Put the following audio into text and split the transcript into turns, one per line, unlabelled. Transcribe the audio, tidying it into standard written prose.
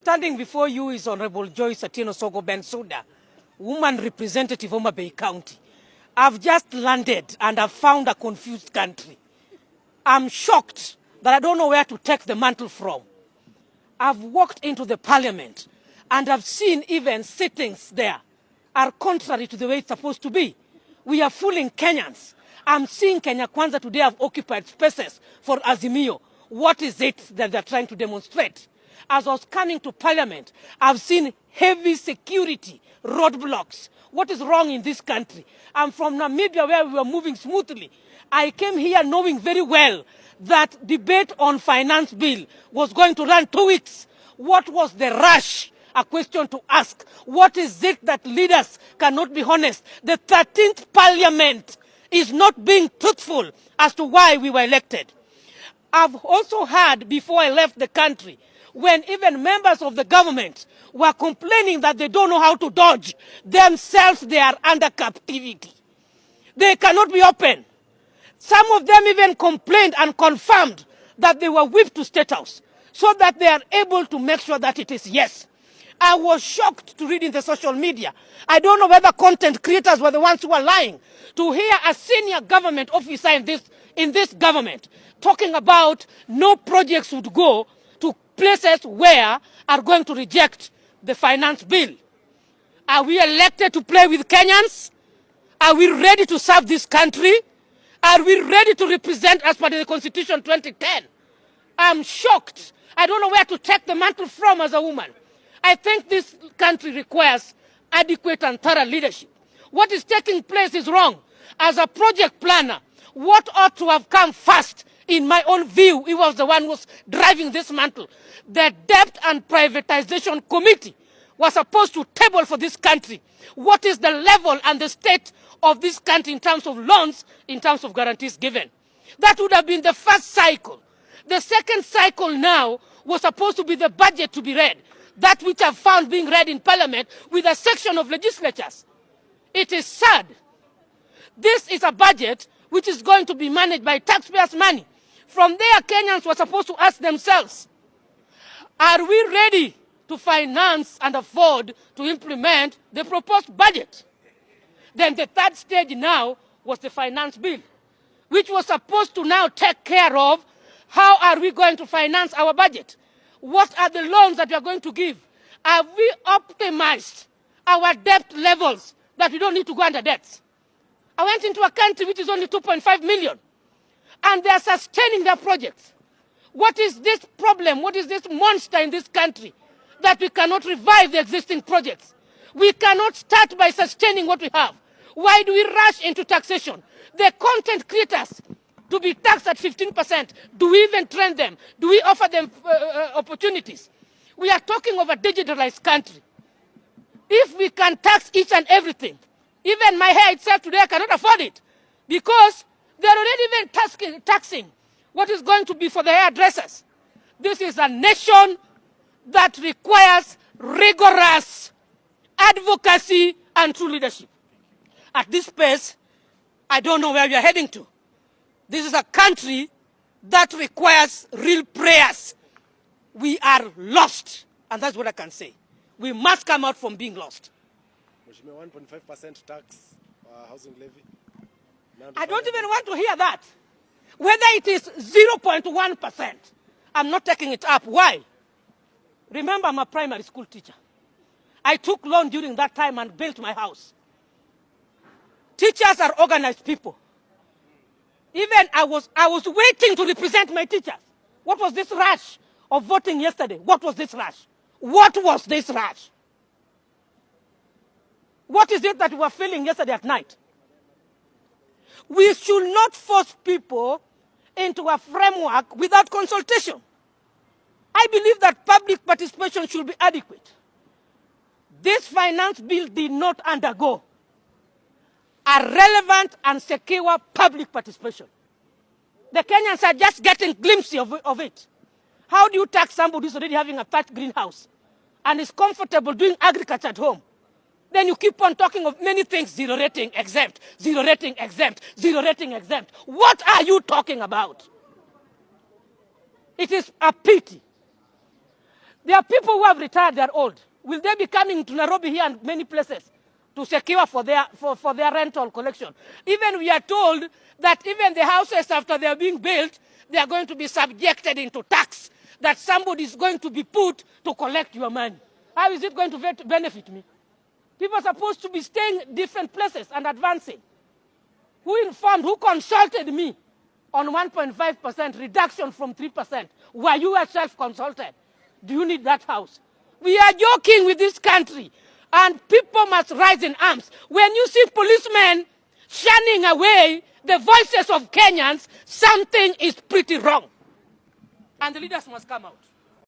Standing before you is Honorable Joyce Atieno Sogo Bensouda, woman representative of Homa Bay County. I've just landed and I've found a confused country. I'm shocked that I don't know where to take the mantle from. I've walked into the parliament and I've seen even sittings there are contrary to the way it's supposed to be. We are fooling Kenyans. I'm seeing Kenya Kwanza today have occupied spaces for Azimio. What is it that they're trying to demonstrate? As I was coming to parliament, I've seen heavy security roadblocks. What is wrong in this country? I'm from Namibia where we were moving smoothly. I came here knowing very well that debate on finance bill was going to run 2 weeks. What was the rush? A question to ask. What is it that leaders cannot be honest? The 13th parliament is not being truthful as to why we were elected. I've also heard before I left the country, when even members of the government were complaining that they don't know how to dodge, themselves they are under captivity. They cannot be open. Some of them even complained and confirmed that they were whipped to State House so that they are able to make sure that it is yes. I was shocked to read in the social media. I don't know whether content creators were the ones who were lying, to hear a senior government officer in this government talking about no projects would go to places where are going to reject the finance bill. Are we elected to play with Kenyans? Are we ready to serve this country? Are we ready to represent as per the Constitution 2010? I'm shocked. I don't know where to take the mantle from as a woman. I think this country requires adequate and thorough leadership. What is taking place is wrong. As a project planner, what ought to have come first, in my own view, he was the one who was driving this mantle. The Debt and Privatization Committee was supposed to table for this country what is the level and the state of this country in terms of loans, in terms of guarantees given. That would have been the first cycle. The second cycle now was supposed to be the budget to be read, that which I've found being read in Parliament with a section of legislatures. It is sad. This is a budget which is going to be managed by taxpayers' money. From there, Kenyans were supposed to ask themselves, are we ready to finance and afford to implement the proposed budget? Then the third stage now was the finance bill, which was supposed to now take care of how are we going to finance our budget? What are the loans that we are going to give? Have we optimized our debt levels that we don't need to go under debts? I went into a country which is only 2.5 million, and they are sustaining their projects. What is this problem? What is this monster in this country that we cannot revive the existing projects? We cannot start by sustaining what we have. Why do we rush into taxation? The content creators to be taxed at 15%. Do we even train them? Do we offer them opportunities? We are talking of a digitalized country. If we can tax each and everything, even my hair itself today, I cannot afford it because they are already even taxing what is going to be for the hairdressers. This is a nation that requires rigorous advocacy and true leadership. At this pace, I don't know where we are heading to. This is a country that requires real prayers. We are lost, and that's what I can say. We must come out from being lost.
1.5% tax, housing levy.
I don't even want to hear that. Whether it is 0.1%, I'm not taking it up. Why? Remember, I'm a primary school teacher. I took loan during that time and built my house. Teachers are organized people. Even I was waiting to represent my teachers. What was this rush of voting yesterday? What was this rush? What was this rush? What is it that we were feeling yesterday at night? We should not force people into a framework without consultation. I believe that public participation should be adequate. This finance bill did not undergo a relevant and secure public participation. The Kenyans are just getting glimpses of it. How do you tax somebody who's already having a thatched greenhouse and is comfortable doing agriculture at home? Then you keep on talking of many things, zero rating exempt, zero rating exempt, zero rating exempt. What are you talking about? It is a pity. There are people who have retired, they're old. Will they be coming to Nairobi here and many places to secure for their rental collection? Even we are told that even the houses after they are being built, they are going to be subjected into tax, that somebody is going to be put to collect your money. How is it going to benefit me? People are supposed to be staying in different places and advancing. Who consulted me on 1.5% reduction from 3%? Were you self-consulted? Do you need that house? We are joking with this country, and people must rise in arms. When you see policemen shunning away the voices of Kenyans, something is pretty wrong. And the leaders must come out.